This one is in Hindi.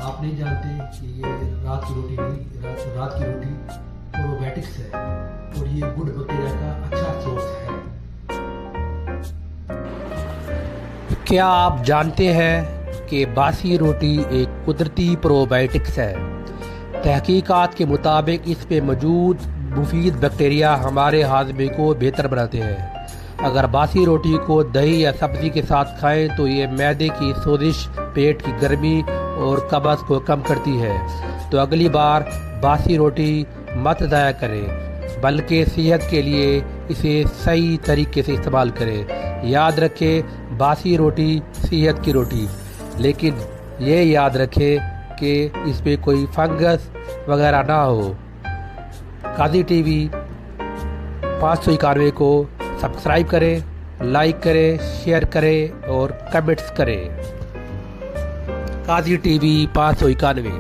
आप नहीं जानते कि ये रात की रोटी नहीं, रात की रोटी प्रोबायोटिक्स है और ये गुड बैक्टीरिया का अच्छा सोर्स है। क्या आप जानते हैं कि बासी रोटी एक कुदरती प्रोबायोटिक्स है। तहकीकात के मुताबिक इसमें मौजूद मुफीद बैक्टीरिया हमारे हाजमे को बेहतर बनाते हैं। अगर बासी रोटी को दही या सब्ज़ी के साथ खाएं तो ये मैदे की सोजिश, पेट की गर्मी और कब्ज़ को कम करती है। तो अगली बार बासी रोटी मत ज़ाया करें, बल्कि सेहत के लिए इसे सही तरीके से इस्तेमाल करें। याद रखें, बासी रोटी सेहत की रोटी, लेकिन ये याद रखें कि इसमें कोई फंगस वगैरह ना हो। काजी टीवी 591 को सब्सक्राइब करें, लाइक करें, शेयर करें और कमेंट्स करें। काजी टीवी 591।